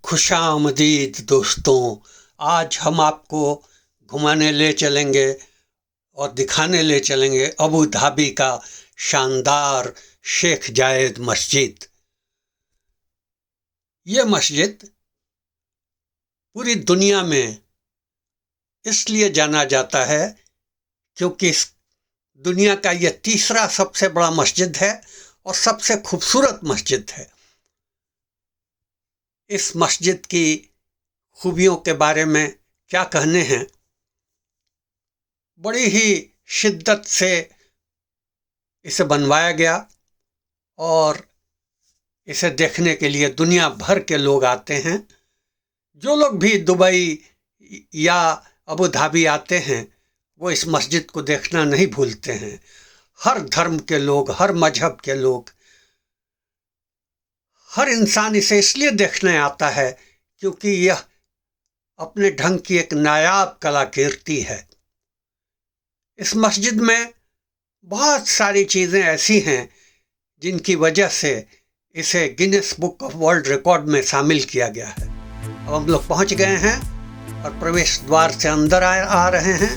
खुशामदीद दोस्तों। आज हम आपको घुमाने ले चलेंगे और दिखाने ले चलेंगे अबू धाबी का शानदार शेख जायद मस्जिद। ये मस्जिद पूरी दुनिया में इसलिए जाना जाता है क्योंकि इस दुनिया का यह तीसरा सबसे बड़ा मस्जिद है और सबसे खूबसूरत मस्जिद है। इस मस्जिद की खूबियों के बारे में क्या कहने हैं। बड़ी ही शिद्दत से इसे बनवाया गया और इसे देखने के लिए दुनिया भर के लोग आते हैं। जो लोग भी दुबई या अबू धाबी आते हैं वो इस मस्जिद को देखना नहीं भूलते हैं। हर धर्म के लोग, हर मजहब के लोग, हर इंसान इसे इसलिए देखने आता है क्योंकि यह अपने ढंग की एक नायाब कलाकृति है। इस मस्जिद में बहुत सारी चीज़ें ऐसी हैं जिनकी वजह से इसे Guinness book of world record में शामिल किया गया है। अब हम लोग पहुंच गए हैं और प्रवेश द्वार से अंदर आ रहे हैं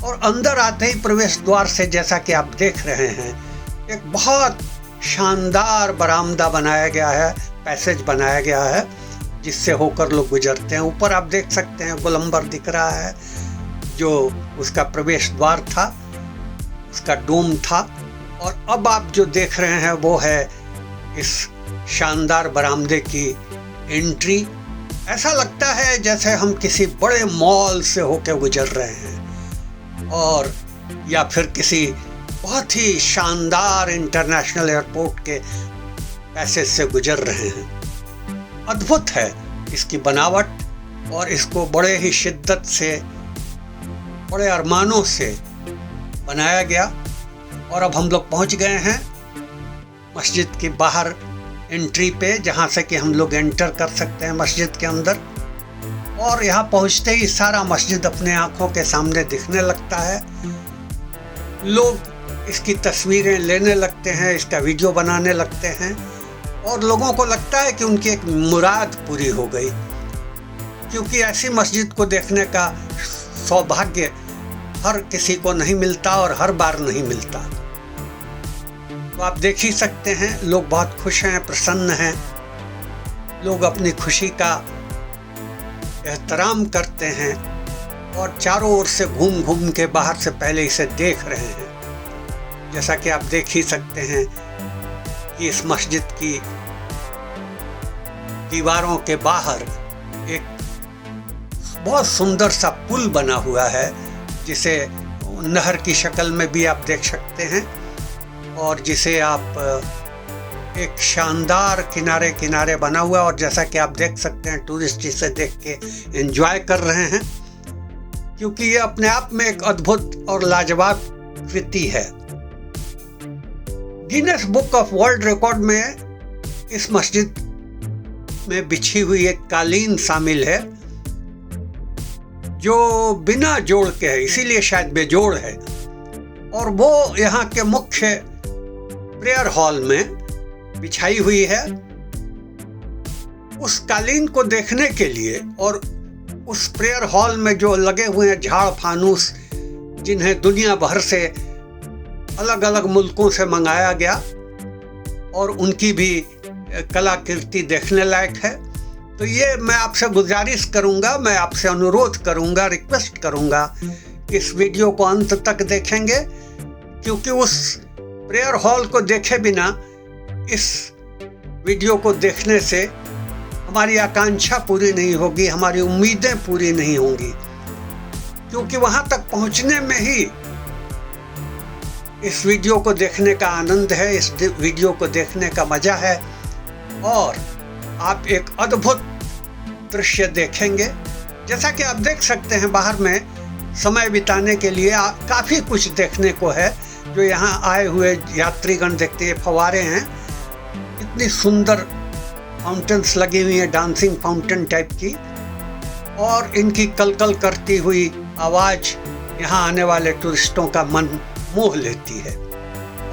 और अंदर आते ही प्रवेश द्वार से जैसा कि आप देख रहे हैं एक बहुत शानदार बरामदा बनाया गया है, पैसेज बनाया गया है जिससे होकर लोग गुजरते हैं। ऊपर आप देख सकते हैं गोलंबर दिख रहा है जो उसका प्रवेश द्वार था, उसका डोम था। और अब आप जो देख रहे हैं वो है इस शानदार बरामदे की एंट्री। ऐसा लगता है जैसे हम किसी बड़े मॉल से होकर गुजर रहे हैं और या फिर किसी बहुत ही शानदार इंटरनेशनल एयरपोर्ट के पैसेज से गुजर रहे हैं। अद्भुत है इसकी बनावट और इसको बड़े ही शिद्दत से, बड़े अरमानों से बनाया गया। और अब हम लोग पहुंच गए हैं मस्जिद के बाहर एंट्री पे, जहां से कि हम लोग एंटर कर सकते हैं मस्जिद के अंदर। और यहाँ पहुंचते ही सारा मस्जिद अपने आंखों के सामने दिखने लगता है। लोग इसकी तस्वीरें लेने लगते हैं, इसका वीडियो बनाने लगते हैं और लोगों को लगता है कि उनकी एक मुराद पूरी हो गई, क्योंकि ऐसी मस्जिद को देखने का सौभाग्य हर किसी को नहीं मिलता और हर बार नहीं मिलता। तो आप देख ही सकते हैं लोग बहुत खुश हैं, प्रसन्न हैं। लोग अपनी खुशी का एहतराम करते हैं और चारों ओर से घूम घूम के बाहर से पहले इसे देख रहे हैं। जैसा कि आप देख ही सकते हैं कि इस मस्जिद की दीवारों के बाहर एक बहुत सुंदर सा पुल बना हुआ है जिसे नहर की शक्ल में भी आप देख सकते हैं और जिसे आप एक शानदार किनारे किनारे बना हुआ है। और जैसा कि आप देख सकते हैं टूरिस्ट इसे देख के एंजॉय कर रहे हैं क्योंकि ये अपने आप में एक अद्भुत और लाजवाब कृति है। Guinness book of world record में इस मस्जिद में बिछी हुई एक कालीन शामिल है जो बिना जोड़ के है, इसीलिए शायद बेजोड़ है। और वो यहाँ के मुख्य प्रेयर हॉल में बिछाई हुई है। उस कालीन को देखने के लिए और उस प्रेयर हॉल में जो लगे हुए हैं झाड़ फानूस, जिन्हें दुनिया भर से अलग अलग मुल्कों से मंगाया गया और उनकी भी कलाकृति देखने लायक है। तो ये मैं आपसे गुजारिश करूंगा, मैं आपसे अनुरोध करूंगा, रिक्वेस्ट करूंगा कि इस वीडियो को अंत तक देखेंगे, क्योंकि उस प्रेयर हॉल को देखे बिना इस वीडियो को देखने से हमारी आकांक्षा पूरी नहीं होगी, हमारी उम्मीदें पूरी नहीं होंगी, क्योंकि वहां तक पहुंचने में ही इस वीडियो को देखने का आनंद है, इस वीडियो को देखने का मजा है और आप एक अद्भुत दृश्य देखेंगे। जैसा कि आप देख सकते हैं बाहर में समय बिताने के लिए काफ़ी कुछ देखने को है जो यहाँ आए हुए यात्रीगण देखते हैं। फव्वारे हैं, इतनी सुंदर फाउंटेन्स लगी हुई हैं, डांसिंग फाउंटेन टाइप की, और इनकी कलकल करती हुई आवाज़ यहाँ आने वाले टूरिस्टों का मन मोह लेती है।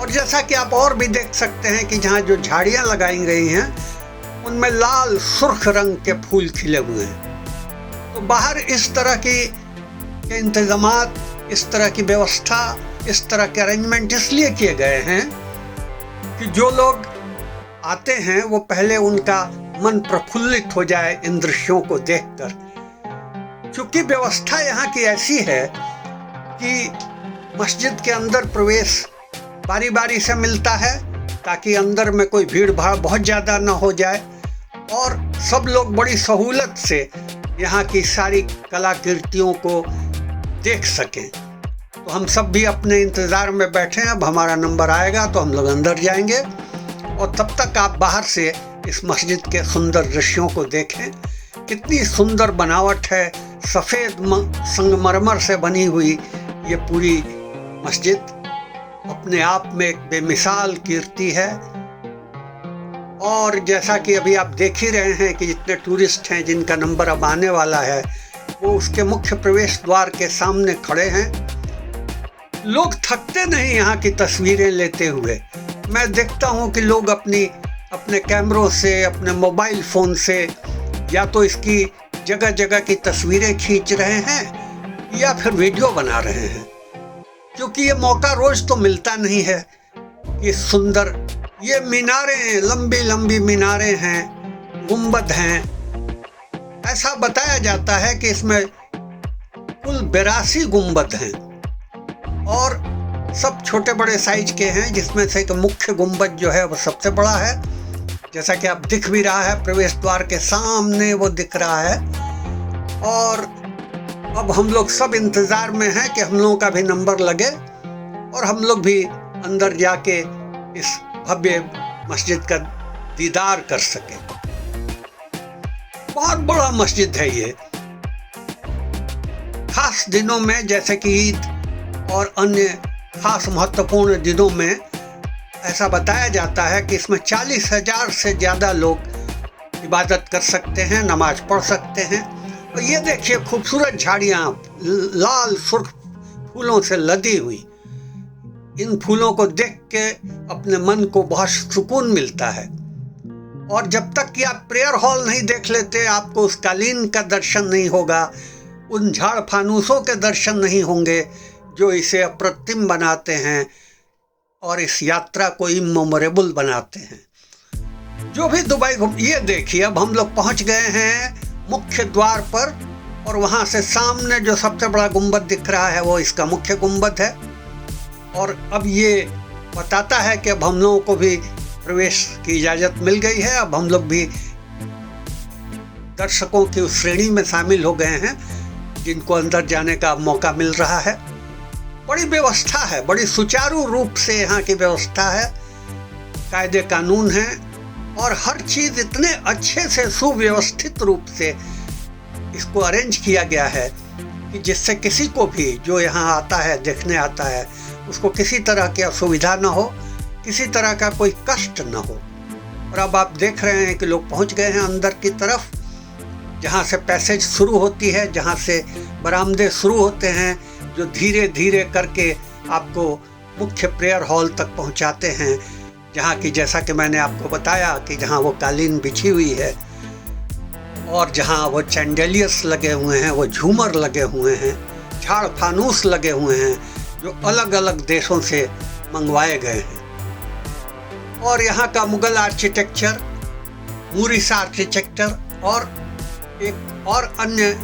और जैसा कि आप और भी देख सकते हैं कि जहाँ जो झाड़ियाँ लगाई गई हैं उनमें लाल सुर्ख रंग के फूल खिले हुए हैं। तो बाहर इस तरह के इंतजामात, इस तरह की व्यवस्था, इस तरह के अरेंजमेंट इसलिए किए गए हैं कि जो लोग आते हैं वो पहले उनका मन प्रफुल्लित हो जाए इन दृश्यों को देखकर। क्योंकि व्यवस्था यहाँ की ऐसी है कि मस्जिद के अंदर प्रवेश बारी बारी से मिलता है, ताकि अंदर में कोई भीड़ भाड़ बहुत ज़्यादा ना हो जाए और सब लोग बड़ी सहूलत से यहाँ की सारी कलाकृतियों को देख सकें। तो हम सब भी अपने इंतज़ार में बैठे हैं, अब हमारा नंबर आएगा तो हम लोग अंदर जाएंगे और तब तक आप बाहर से इस मस्जिद के सुंदर दृश्यों को देखें। कितनी सुंदर बनावट है, सफ़ेद संगमरमर से बनी हुई ये पूरी मस्जिद अपने आप में एक बेमिसाल कीर्ति है। और जैसा कि अभी आप देख ही रहे हैं कि जितने टूरिस्ट हैं जिनका नंबर अब आने वाला है वो उसके मुख्य प्रवेश द्वार के सामने खड़े हैं। लोग थकते नहीं यहाँ की तस्वीरें लेते हुए। मैं देखता हूँ कि लोग अपने कैमरों से, अपने मोबाइल फ़ोन से या तो इसकी जगह जगह की तस्वीरें खींच रहे हैं या फिर वीडियो बना रहे हैं, क्योंकि ये मौका रोज़ तो मिलता नहीं है। ये सुंदर ये मीनारें, लंबी लंबी मीनारें हैं, गुंबद हैं। ऐसा बताया जाता है कि इसमें कुल 82 गुंबद हैं और सब छोटे बड़े साइज के हैं, जिसमें से एक मुख्य गुंबद जो है वो सबसे बड़ा है, जैसा कि आप दिख भी रहा है, प्रवेश द्वार के सामने वो दिख रहा है। और अब हम लोग सब इंतज़ार में हैं कि हम लोगों का भी नंबर लगे और हम लोग भी अंदर जाके इस भव्य मस्जिद का दीदार कर सकें। बहुत बड़ा मस्जिद है ये। खास दिनों में जैसे कि ईद और अन्य खास महत्वपूर्ण दिनों में ऐसा बताया जाता है कि इसमें 40,000 से ज़्यादा लोग इबादत कर सकते हैं, नमाज पढ़ सकते हैं। और ये देखिए खूबसूरत झाड़ियाँ लाल सुर्ख फूलों से लदी हुई। इन फूलों को देख के अपने मन को बहुत सुकून मिलता है। और जब तक कि आप प्रेयर हॉल नहीं देख लेते, आपको उस कालीन का दर्शन नहीं होगा, उन झाड़ फानूसों के दर्शन नहीं होंगे जो इसे अप्रतिम बनाते हैं और इस यात्रा को इमेमोरेबल बनाते हैं। जो भी दुबई ये देखिए, अब हम लोग पहुंच गए हैं मुख्य द्वार पर और वहां से सामने जो सबसे बड़ा गुंबद दिख रहा है वो इसका मुख्य गुंबद है। और अब ये बताता है कि अब हम लोगों को भी प्रवेश की इजाज़त मिल गई है। अब हम लोग भी दर्शकों की उस श्रेणी में शामिल हो गए हैं जिनको अंदर जाने का मौका मिल रहा है। बड़ी व्यवस्था है, बड़ी सुचारू रूप से यहाँ की व्यवस्था है, कायदे कानून हैं और हर चीज़ इतने अच्छे से सुव्यवस्थित रूप से इसको अरेंज किया गया है कि जिससे किसी को भी जो यहाँ आता है, देखने आता है, उसको किसी तरह की असुविधा न हो, किसी तरह का कोई कष्ट न हो। और अब आप देख रहे हैं कि लोग पहुँच गए हैं अंदर की तरफ, जहाँ से पैसेज शुरू होती है, जहाँ से बरामदे शुरू होते हैं, जो धीरे धीरे करके आपको मुख्य प्रेयर हॉल तक पहुँचाते हैं, जहाँ की जैसा कि मैंने आपको बताया कि जहाँ वो कालीन बिछी हुई है और जहाँ वो चैंडेलियर्स लगे हुए हैं, वो झूमर लगे हुए हैं, झाड़ फानूस लगे हुए हैं जो अलग अलग देशों से मंगवाए गए हैं। और यहाँ का मुग़ल आर्किटेक्चर, मूरिस आर्किटेक्चर और एक और अन्य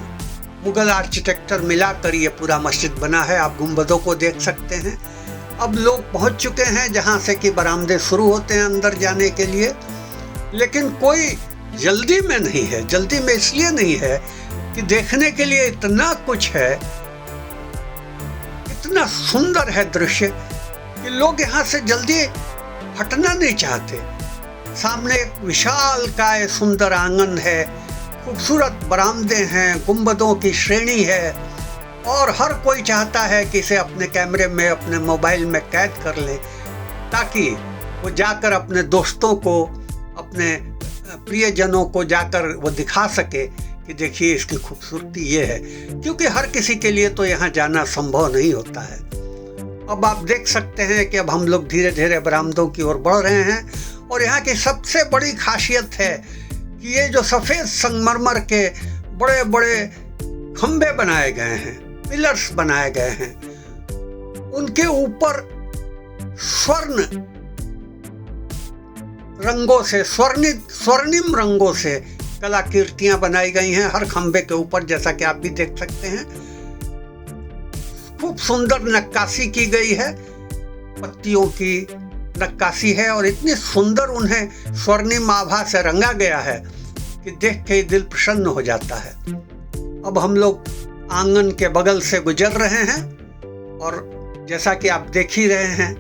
मुग़ल आर्किटेक्चर मिलाकर ये पूरा मस्जिद बना है। आप गुंबदों को देख सकते हैं। अब लोग पहुंच चुके हैं जहां से कि बरामदे शुरू होते हैं अंदर जाने के लिए, लेकिन कोई जल्दी में नहीं है। जल्दी में इसलिए नहीं है कि देखने के लिए इतना कुछ है, इतना सुंदर है दृश्य कि लोग यहाँ से जल्दी हटना नहीं चाहते। सामने एक विशालकाय सुंदर आंगन है, खूबसूरत बरामदे हैं, गुंबदों की श्रेणी है और हर कोई चाहता है कि इसे अपने कैमरे में, अपने मोबाइल में कैद कर ले, ताकि वो जाकर अपने दोस्तों को, अपने प्रियजनों को जाकर वो दिखा सके कि देखिए इसकी खूबसूरती ये है। क्योंकि हर किसी के लिए तो यहाँ जाना संभव नहीं होता है। अब आप देख सकते हैं कि अब हम लोग धीरे धीरे बरामदों की ओर बढ़ रहे हैं और यहाँ की सबसे बड़ी खासियत है कि ये जो सफ़ेद संगमरमर के बड़े बड़े खंभे बनाए गए हैं, पिलर्स बनाए गए हैं, उनके ऊपर स्वर्ण रंगों से, स्वर्णिम रंगों से कलाकृतियां बनाई गई हैं हर खंभे के ऊपर, जैसा कि आप भी देख सकते हैं। खूब सुंदर नक्काशी की गई है, पत्तियों की नक्काशी है और इतनी सुंदर उन्हें स्वर्णिम आभा से रंगा गया है कि देख के दिल प्रसन्न हो जाता है। अब हम लोग आंगन के बगल से गुजर रहे हैं और जैसा कि आप देख ही रहे हैं,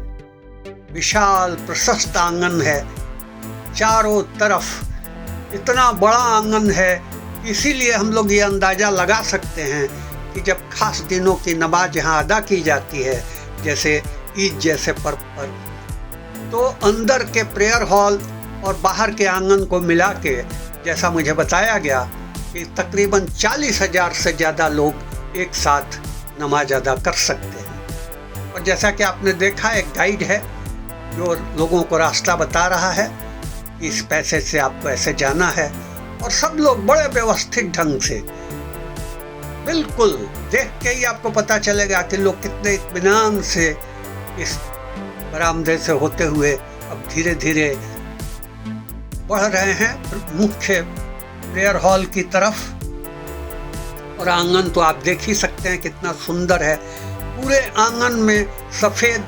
विशाल प्रशस्त आंगन है, चारों तरफ इतना बड़ा आंगन है, इसीलिए हम लोग ये अंदाज़ा लगा सकते हैं कि जब खास दिनों की नमाज यहाँ अदा की जाती है, जैसे ईद जैसे पर्व पर, तो अंदर के प्रेयर हॉल और बाहर के आंगन को मिला के, जैसा मुझे बताया गया कि तकरीबन 40,000 से ज़्यादा लोग एक साथ नमाज अदा कर सकते हैं। और जैसा कि आपने देखा, एक गाइड है जो लोगों को रास्ता बता रहा है कि इस पैसे से आपको ऐसे जाना है, और सब लोग बड़े व्यवस्थित ढंग से, बिल्कुल देख के ही आपको पता चलेगा कि लोग कितने इत्मीनान से इस बरामदे से होते हुए अब धीरे धीरे बढ़ रहे हैं मुख्य प्रेयर हॉल की तरफ। और आंगन तो आप देख ही सकते हैं कितना सुंदर है। पूरे आंगन में सफ़ेद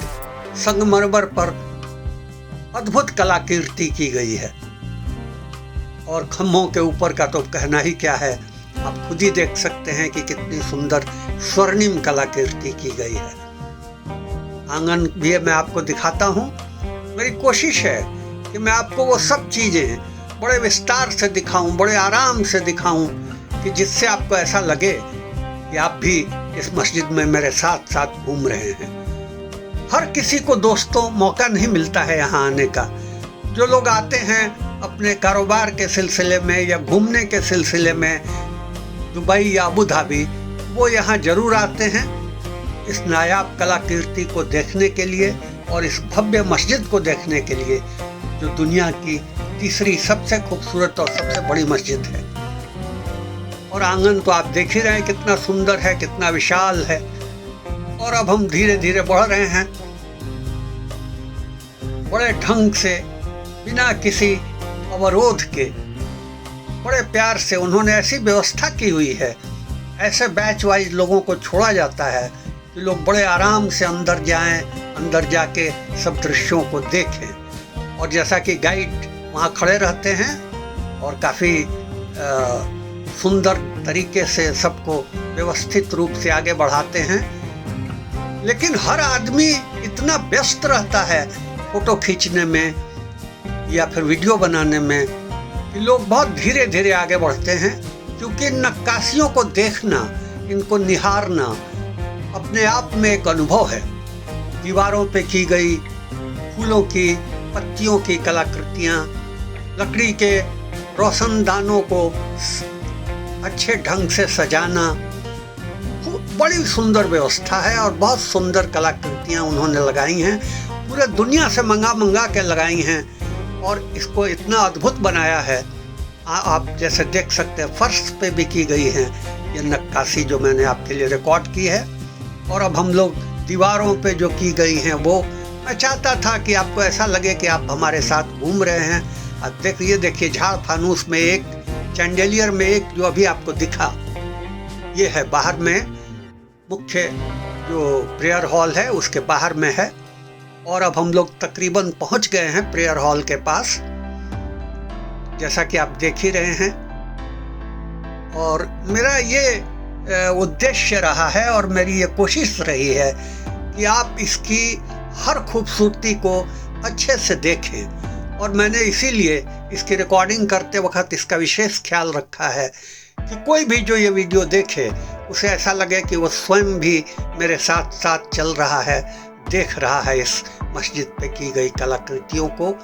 संगमरमर पर अद्भुत कलाकृति की गई है, और खम्भों के ऊपर का तो कहना ही क्या है, आप खुद ही देख सकते हैं कि कितनी सुंदर स्वर्णिम कलाकृति की गई है। आंगन भी मैं आपको दिखाता हूँ। मेरी कोशिश है कि मैं आपको वो सब चीज़ें बड़े विस्तार से दिखाऊं, बड़े आराम से दिखाऊं, कि जिससे आपको ऐसा लगे कि आप भी इस मस्जिद में मेरे साथ साथ घूम रहे हैं। हर किसी को दोस्तों मौका नहीं मिलता है यहाँ आने का। जो लोग आते हैं अपने कारोबार के सिलसिले में या घूमने के सिलसिले में, दुबई या अबू धाबी, वो यहाँ ज़रूर आते हैं इस नायाब कलाकृति को देखने के लिए और इस भव्य मस्जिद को देखने के लिए, जो दुनिया की तीसरी सबसे खूबसूरत और सबसे बड़ी मस्जिद है। और आंगन तो आप देख ही रहे हैं कितना सुंदर है, कितना विशाल है। और अब हम धीरे धीरे बढ़ रहे हैं बड़े ढंग से, बिना किसी अवरोध के, बड़े प्यार से उन्होंने ऐसी व्यवस्था की हुई है। ऐसे बैच वाइज लोगों को छोड़ा जाता है कि लोग बड़े आराम से अंदर जाएं, अंदर जाके सब दृश्यों को देखें। और जैसा कि गाइड वहाँ खड़े रहते हैं और काफ़ी सुंदर तरीके से सबको व्यवस्थित रूप से आगे बढ़ाते हैं। लेकिन हर आदमी इतना व्यस्त रहता है फोटो खींचने में या फिर वीडियो बनाने में कि लोग बहुत धीरे धीरे आगे बढ़ते हैं, क्योंकि नक्काशियों को देखना, इनको निहारना अपने आप में एक अनुभव है। दीवारों पे की गई फूलों की, पत्तियों की कलाकृतियाँ, लकड़ी के रोशनदानों को अच्छे ढंग से सजाना, बड़ी सुंदर व्यवस्था है और बहुत सुंदर कलाकृतियाँ उन्होंने लगाई हैं। पूरे दुनिया से मंगा के लगाई हैं और इसको इतना अद्भुत बनाया है। आप जैसे देख सकते हैं फर्श पे भी की गई है ये नक्काशी, जो मैंने आपके लिए रिकॉर्ड की है। और अब हम लोग दीवारों पे जो की गई हैं वो, मैं चाहता था कि आपको ऐसा लगे कि आप हमारे साथ घूम रहे हैं। अब देखिए झाड़ फानूस में एक, चैंडेलियर में एक, जो अभी आपको दिखा, ये है बाहर में, मुख्य जो प्रेयर हॉल है उसके बाहर में है। और अब हम लोग तकरीबन पहुंच गए हैं प्रेयर हॉल के पास, जैसा कि आप देख ही रहे हैं। और मेरा ये उद्देश्य रहा है और मेरी ये कोशिश रही है कि आप इसकी हर खूबसूरती को अच्छे से देखें। और मैंने इसीलिए इसकी रिकॉर्डिंग करते वक्त इसका विशेष ख्याल रखा है कि कोई भी जो ये वीडियो देखे उसे ऐसा लगे कि वो स्वयं भी मेरे साथ साथ चल रहा है, देख रहा है इस मस्जिद पे की गई कलाकृतियों को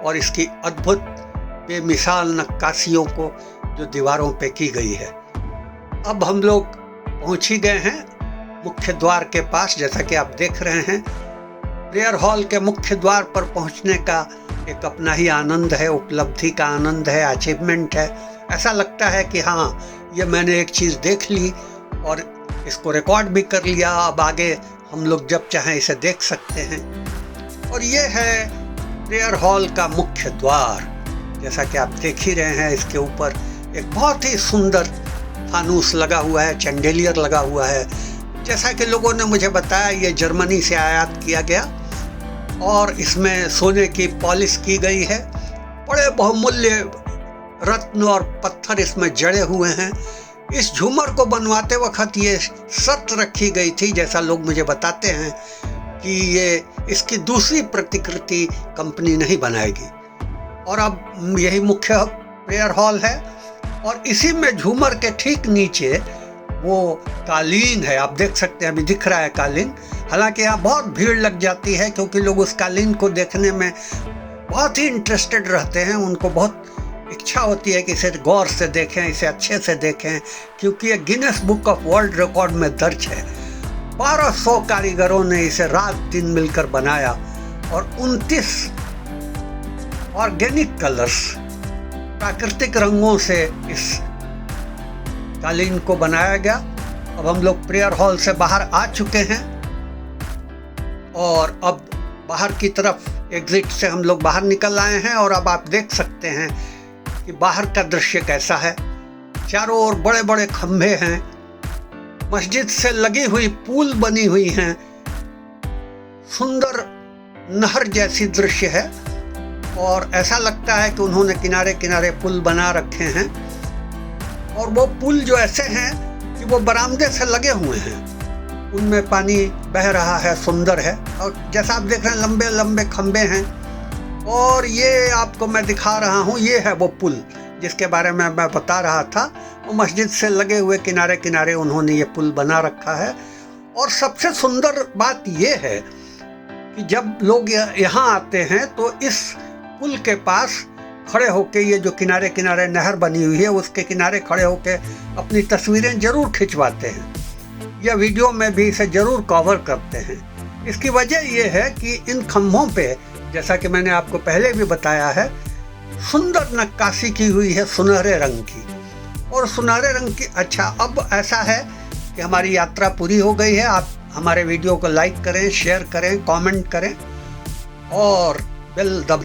और इसकी अद्भुत बेमिसाल नक्काशियों को जो दीवारों पे की गई है। अब हम लोग पहुंच ही गए हैं मुख्य द्वार के पास, जैसा कि आप देख रहे हैं। प्रेयर हॉल के मुख्य द्वार पर पहुंचने का एक अपना ही आनंद है, उपलब्धि का आनंद है, अचीवमेंट है। ऐसा लगता है कि हाँ, ये मैंने एक चीज़ देख ली और इसको रिकॉर्ड भी कर लिया, अब आगे हम लोग जब चाहें इसे देख सकते हैं। और ये है प्रेयर हॉल का मुख्य द्वार। जैसा कि आप देख ही रहे हैं, इसके ऊपर एक बहुत ही सुंदर फानूस लगा हुआ है, चैंडेलियर लगा हुआ है। जैसा कि लोगों ने मुझे बताया, ये जर्मनी से आयात किया गया और इसमें सोने की पॉलिश की गई है। बड़े बहुमूल्य रत्न और पत्थर इसमें जड़े हुए हैं। इस झूमर को बनवाते वक्त ये शर्त रखी गई थी, जैसा लोग मुझे बताते हैं, कि ये इसकी दूसरी प्रतिकृति कंपनी नहीं बनाएगी। और अब यही मुख्य प्रेयर हॉल है और इसी में झूमर के ठीक नीचे वो कालीन है। आप देख सकते हैं, अभी दिख रहा है कालीन। हालांकि यहाँ बहुत भीड़ लग जाती है क्योंकि लोग उस कालीन को देखने में बहुत ही इंटरेस्टेड रहते हैं। उनको बहुत इच्छा होती है कि इसे गौर से देखें, इसे अच्छे से देखें, क्योंकि ये Guinness book of world record में दर्ज है। 1200 कारीगरों ने इसे रात दिन मिलकर बनाया और 29 ऑर्गेनिक कलर्स, प्राकृतिक रंगों से इस कालीन को बनाया गया। अब हम लोग प्रेयर हॉल से बाहर आ चुके हैं और अब बाहर की तरफ एग्जिट से हम लोग बाहर निकल आए हैं और अब आप देख सकते हैं कि बाहर का दृश्य कैसा है। चारों ओर बड़े बड़े खंभे हैं, मस्जिद से लगी हुई पुल बनी हुई हैं, सुंदर नहर जैसी दृश्य है और ऐसा लगता है कि उन्होंने किनारे किनारे पुल बना रखे हैं और वो पुल जो ऐसे हैं कि वो बरामदे से लगे हुए हैं, उनमें पानी बह रहा है, सुंदर है। और जैसा आप देख रहे हैं, लंबे लंबे खंबे हैं और ये आपको मैं दिखा रहा हूँ, ये है वो पुल जिसके बारे में मैं बता रहा था। वो मस्जिद से लगे हुए किनारे किनारे उन्होंने ये पुल बना रखा है। और सबसे सुंदर बात ये है कि जब लोग यहाँ आते हैं तो इस पुल के पास खड़े होके, ये जो किनारे किनारे नहर बनी हुई है उसके किनारे खड़े होके अपनी तस्वीरें जरूर खिंचवाते हैं या वीडियो में भी इसे जरूर कवर करते हैं। इसकी वजह ये है कि इन खंभों पे, जैसा कि मैंने आपको पहले भी बताया है, सुंदर नक्काशी की हुई है सुनहरे रंग की। और सुनहरे रंग की, अच्छा, अब ऐसा है कि हमारी यात्रा पूरी हो गई है। आप हमारे वीडियो को लाइक करें, शेयर करें, कमेंट करें और बेल दबाएं।